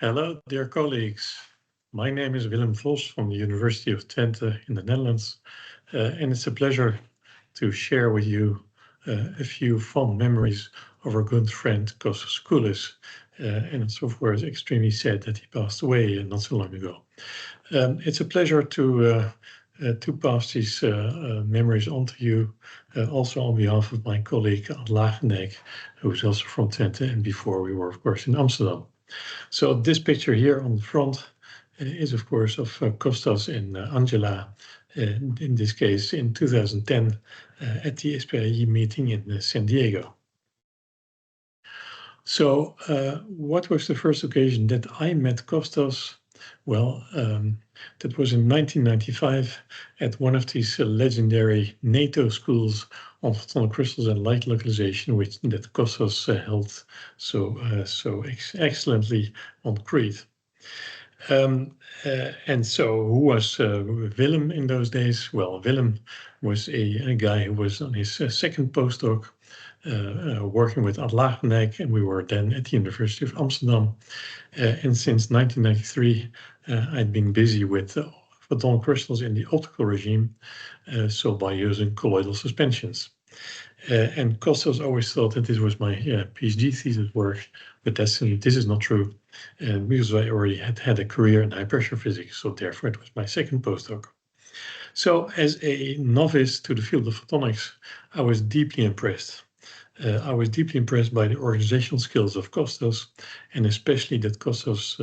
Hello, dear colleagues. My name is Willem Vos from the University of Twente in the Netherlands, and it's a pleasure to share with you a few fond memories of our good friend Costas Soukoulis. And it's of course extremely sad that he passed away not so long ago. It's a pleasure to pass these memories on to you, also on behalf of my colleague Ad Lagendijk, who is also from Twente, and before we were, of course, in Amsterdam. So this picture here on the front is, of course, of Costas and Angela, in this case in 2010 at the SPIE meeting in San Diego. So what was the first occasion that I met Costas? Well, that was in 1995 at one of these legendary NATO schools on photonic crystals and light localization, that Costas held so excellently on Crete. And so who was Willem in those days? Well, Willem was a guy who was on his second postdoc, working with Ad Lagendijk, and we were then at the University of Amsterdam. And since 1993, I'd been busy with photonic crystals in the optical regime, so by using colloidal suspensions. And Costas always thought that this was my PhD thesis work, but this is not true, because I already had a career in high pressure physics, so therefore it was my second postdoc. So as a novice to the field of photonics, I was deeply impressed. I was deeply impressed by the organizational skills of Costas, and especially that Costas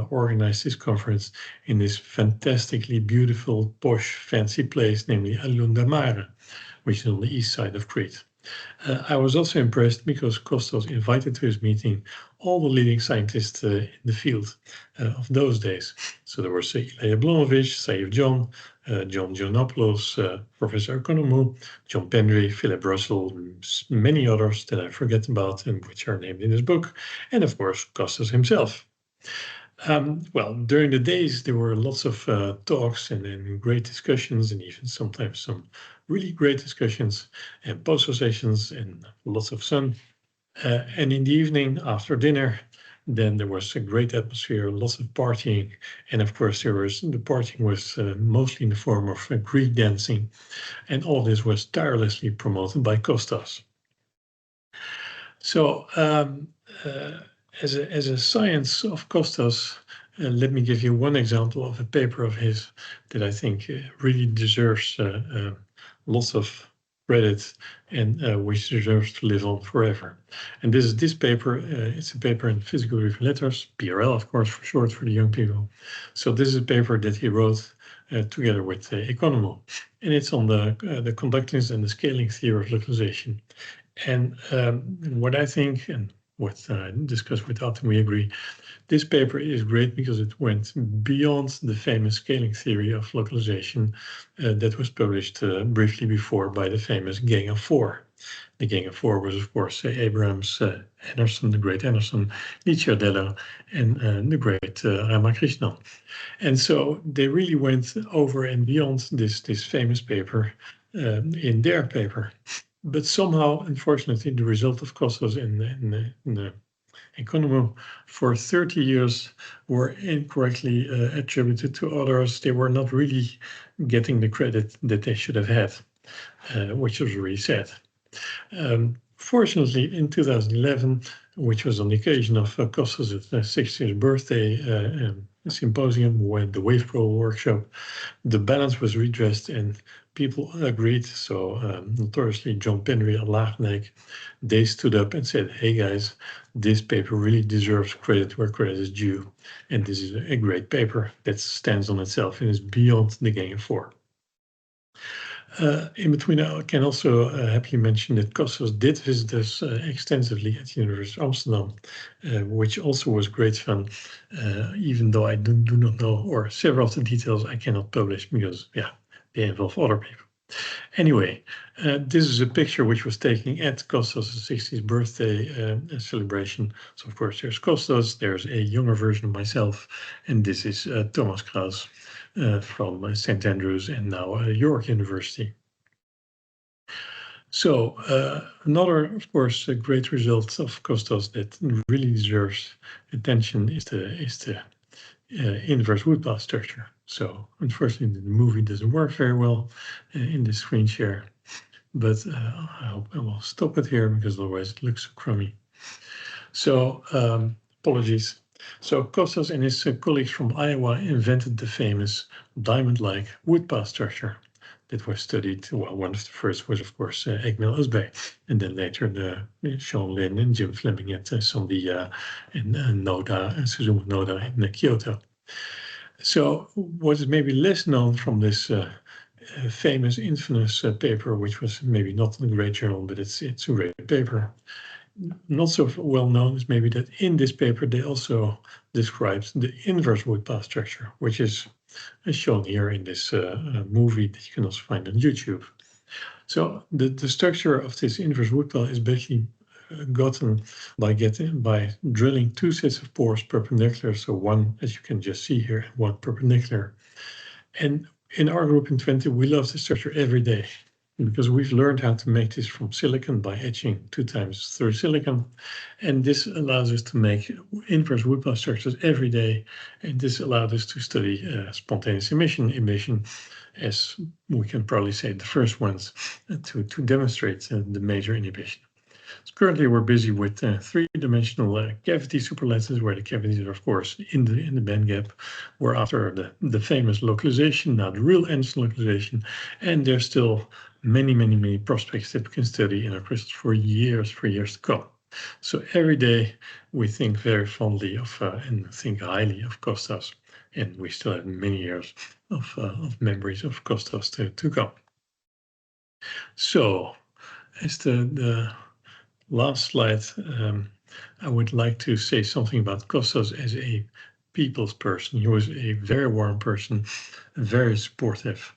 organized this conference in this fantastically beautiful, posh, fancy place, namely Alunda Mare, which is on the east side of Crete. I was also impressed because Costas invited to his meeting all the leading scientists in the field of those days. So there were Ilya Blomowicz, Saif John, John Giannopoulos, Professor Economou, John Pendry, Philip Russell, many others that I forget about and which are named in his book, and of course Costas himself. Well, during the days, there were lots of talks and great discussions, and even sometimes some really great discussions and poster sessions and lots of sun. And in the evening, after dinner, then there was a great atmosphere, lots of partying, and of course, the partying was mostly in the form of Greek dancing, and all this was tirelessly promoted by Costas. So, as a science of Costas, let me give you one example of a paper of his that I think really deserves lots of credit and which deserves to live on forever. And this paper. It's a paper in Physical Review Letters, PRL, of course, for short for the young people. So this is a paper that he wrote together with Economou, and it's on the conductance and the scaling theory of localization. And what I think, and what I discussed with Atom, we agree, this paper is great because it went beyond the famous scaling theory of localization that was published briefly before by the famous Gang of Four. The Gang of Four was, of course, Abrams, Anderson, the great Anderson, Licciardello, and the great Ramakrishnan. And so they really went over and beyond this famous paper in their paper. But somehow, unfortunately, the result of Costas in the Economou for 30 years were incorrectly attributed to others. They were not really getting the credit that they should have had, which was really sad. Fortunately, in 2011, which was on the occasion of Costas' 60th birthday symposium, when the Wave Pro workshop, the balance was redressed and people agreed. So notoriously, John Pendry and Lagendijk, they stood up and said, "Hey guys, this paper really deserves credit where credit is due, and this is a great paper that stands on itself and is beyond the Gang of Four." In between, I can also happily mention that Costas did visit us extensively at the University of Amsterdam, which also was great fun, even though I do not know, or several of the details I cannot publish because, yeah, they involve other people. Anyway, this is a picture which was taken at Costas' 60th birthday celebration. So, of course, there's Costas, there's a younger version of myself, and this is Thomas Kraus from St. Andrews and now York University. So another, of course, a great result of Costas that really deserves attention is the inverse woodpath structure. So unfortunately, the movie doesn't work very well in the screen share, but I hope I will stop it here because otherwise it looks so crummy. So apologies. So Costas and his colleagues from Iowa invented the famous diamond-like woodpath structure that was studied. Well, one of the first was, of course, Ekmel Ozbay, and then later Sean Lin and Jim Fleming at Sandia and Noda and Suzumu Noda in Kyoto. So what is maybe less known from this famous, infamous paper, which was maybe not in a great journal, but it's a great paper. Not so well known is maybe that in this paper they also described the inverse woodpath structure, which is shown here in this movie that you can also find on YouTube. So the structure of this inverse woodpath is basically gotten by drilling two sets of pores perpendicular. So one, as you can just see here, one perpendicular. And in our group in Twente, we love the structure every day because we've learned how to make this from silicon by etching 2 times through silicon. And this allows us to make inverse woodpath structures every day. And this allowed us to study spontaneous emission, as we can probably say the first ones to demonstrate the major inhibition. So currently, we're busy with 3-dimensional cavity superlenses, where the cavities are, of course, in the band gap. We're after the famous localization, now the real Anderson localization, and there's still many prospects that we can study in our crystals for years to come. So every day we think very fondly of and think highly of Costas, and we still have many years of memories of Costas to come. So as the last slide, I would like to say something about Costas as a people's person. He was a very warm person, very supportive,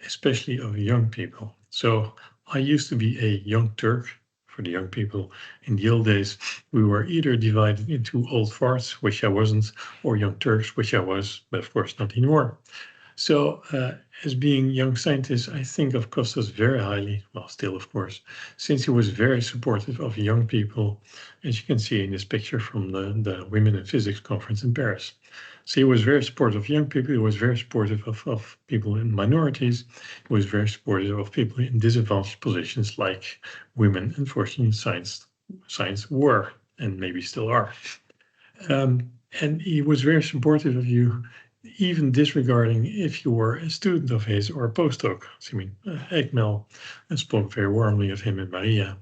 especially of young people. So I used to be a young Turk for the young people. In the old days, we were either divided into old farts, which I wasn't, or young Turks, which I was, but of course not anymore. So as being young scientists, I think of Costas very highly, well, still, of course, since he was very supportive of young people, as you can see in this picture from the Women in Physics conference in Paris. So he was very supportive of young people. He was very supportive of people in minorities. He was very supportive of people in disadvantaged positions like women, unfortunately, science were and maybe still are. And he was very supportive of you, even disregarding if you were a student of his or a postdoc. So, I mean, Ekmel spoke very warmly of him and Maria,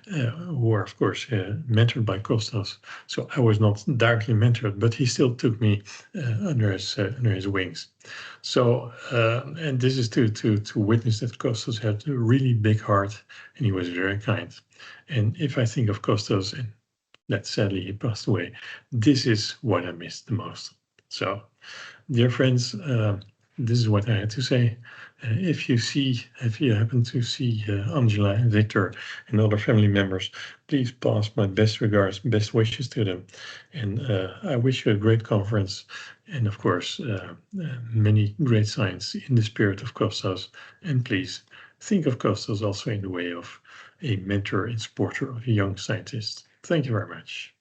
who were, of course, mentored by Costas. So I was not directly mentored, but he still took me under his wings. So, and this is to witness that Costas had a really big heart, and he was very kind. And if I think of Costas, and that sadly he passed away, this is what I miss the most. So, dear friends, this is what I had to say. If you happen to see Angela and Victor and other family members, please pass my best regards, best wishes to them. And I wish you a great conference. And of course, many great science in the spirit of Costas. And please think of Costas also in the way of a mentor and supporter of young scientists. Thank you very much.